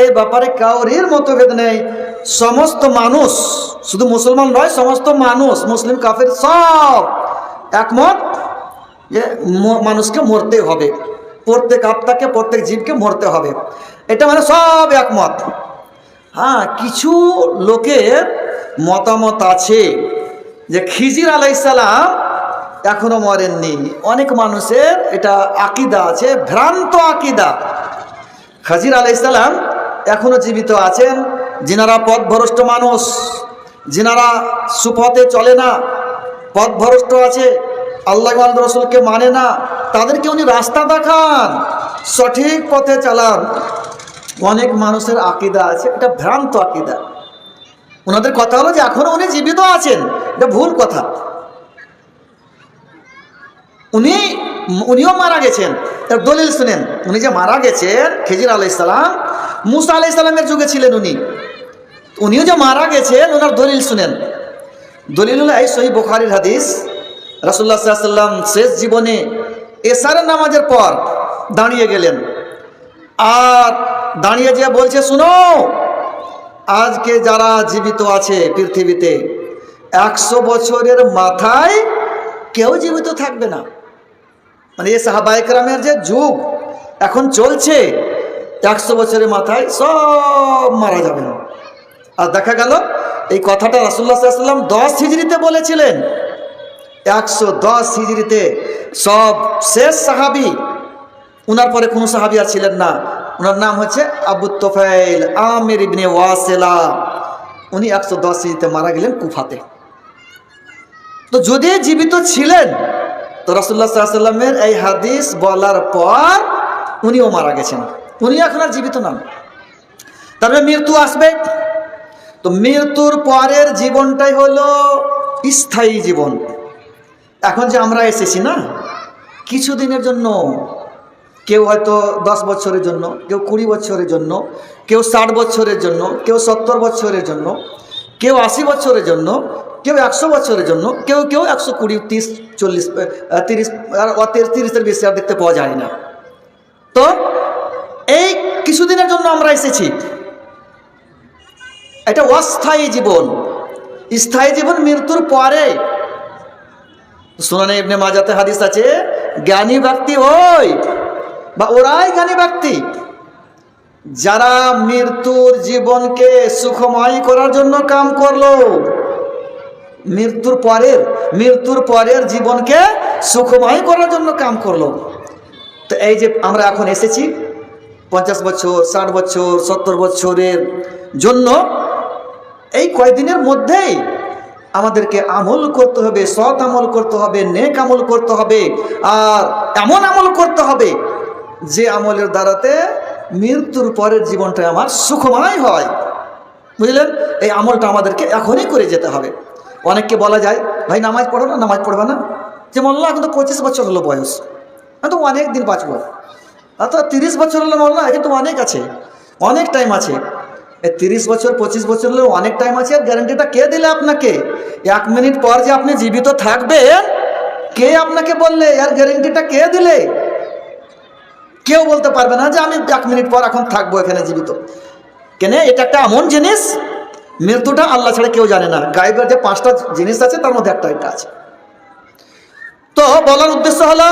এই ব্যাপারে কাউরির মতভেদ নেই। সমস্ত মানুষ, শুধু মুসলমান নয়, সমস্ত মানুষ, মুসলিম কাফের সব একমত যে মানুষকে মরতে হবে, প্রত্যেক আত্মাকে, প্রত্যেক জীবকে মরতে হবে, এটা মানে সব একমত। হ্যাঁ, কিছু লোকের মতামত আছে যে খিজির আলাইহিস সালাম এখনো মরেননি। অনেক মানুষের এটা আকীদা আছে, ভ্রান্ত আকীদা। খিজির আলাইহিস সালাম এখনো জীবিত আছেন। যিনারা পথভ্রষ্ট মানুষ, যিনারা সুপথে চলে না, পথভ্রষ্ট আছে, আল্লাহ রসুলকে মানে না, তাদেরকে উনি রাস্তা দেখান, সঠিক পথে চালান। অনেক মানুষের আকীদা আছে, এটা ভ্রান্ত আকীদা। ওনাদের কথা হলো যে এখনো উনি জীবিত আছেন, এটা ভুল কথা। উনিও মারা গেছেন, তার দলিল শুনেন। উনি যে মারা গেছেন, খিজির আলাইহিস সালাম মুসা আলাইহিস সালামের যুগে ছিলেন উনিও যে মারা গেছেন, ওনার দলিল শুনেন। দলিল হলো এই সহিহ বুখারীর হাদিস। রাসূলুল্লাহ সাল্লাল্লাহু আলাইহি ওয়াসাল্লাম শেষ জীবনে এশারের নামাজের পর দাঁড়িয়ে গেলেন, আর দাঁড়িয়ে যে বলছে, শুনো, আজকে যারা জীবিত আছে পৃথিবীতে 100 বছরের মাথায় কেউ জীবিত থাকবে না। মানে এই সাহাবায়ে কেরামের যে যুগ এখন চলছে, 100 বছরের মাথায় সব মারা যাবে। আর দেখা গেল এই কথাটা রাসূলুল্লাহ সাল্লাল্লাহু আলাইহি ওয়াসাল্লাম 10 হিজরিতে বলেছিলেন। 110 হিজরিতে সব শেষ সাহাবী, উনার পরে কোনো সাহাবী আর ছিলেন না। ওনার নাম হচ্ছে আবু তুফাইল আমির ইবনে ওয়াসিলা। উনি 110 হিজরিতে মারা গেলেন কুফাতে। তো যদি জীবিত ছিলেন, তো রাসূলুল্লাহ সাল্লাল্লাহু আলাইহি ওয়াসাল্লামের এই হাদিস বলার পর উনিও মারা গেছেন, উনি এখন আর জীবিত নন। তারপরে মৃত্যু আসবে। তো মৃত্যুর পরের জীবনটাই হলো স্থায়ী জীবন। এখন যে আমরা এসেছি না, কিছুদিনের জন্য, কেউ হয়তো 10 বছরের জন্য, কেউ 20 বছরের জন্য, কেউ 60 বছরের জন্য, কেউ 70 বছরের জন্য, কেউ 80 বছরের জন্য, কেউ 100 বছরের জন্য, কেউ 120, 30, 40, 30, আর 30-এর বেশি আর দেখতে পাওয়া যায় না। তো এই কিছুদিনের জন্য আমরা এসেছি, এটা অস্থায়ী জীবন। স্থায়ী জীবন মৃত্যুর পরে। সুনানে ইবনে মাজাতে হাদিস আছে, জ্ঞানী ব্যক্তি ওই বা ওরাই জ্ঞানী ব্যক্তি যারা মৃত্যুর জীবনকে সুখময় করার জন্য কাম করলো। মৃত্যুর পরের জীবনকে সুখময় করার জন্য কাম করলো। তো এই যে আমরা এখন এসেছি 50 বছর, 60 বছর, 70 বছরের জন্য, এই কয়েকদিনের মধ্যেই আমাদেরকে আমল করতে হবে, সৎ আমল করতে হবে, নেক আমল করতে হবে, আর এমন আমল করতে হবে যে আমলের দ্বারাতে মৃত্যুর পরের জীবনটা আমার সুখময় হয়। বুঝলেন? এই আমলটা আমাদেরকে এখনই করে যেতে হবে। অনেককে বলা যায়, ভাই নামাজ পড়ো না, নামাজ পড়বে না, যে মোল্লা এখন তো 25 বছর হলো বয়স, আমি তো অনেক দিন বাঁচবো। অর্থাৎ 30 বছর হলো মোল্লা, কিন্তু অনেক আছে, অনেক টাইম আছে। এই 30 বছর 25 বছর হলেও অনেক টাইম আছে। আর গ্যারান্টিটা কে দিলে আপনাকে? 1 মিনিট পর যে আপনি জীবিত থাকবেন, কে আপনাকে বললে? আর গ্যারান্টিটা কে দিলে? কেউ বলতে পারবে না যে আমি 1 মিনিট পর এখন থাকবো এখানে জীবিত। কেন? এটা একটা এমন জিনিস, মৃত্যুটা আল্লাহ ছাড়া কেউ জানে না। গায়েবের যে 5টা জিনিস আছে তার মধ্যে একটা এটা আছে। তো বলার উদ্দেশ্য হলো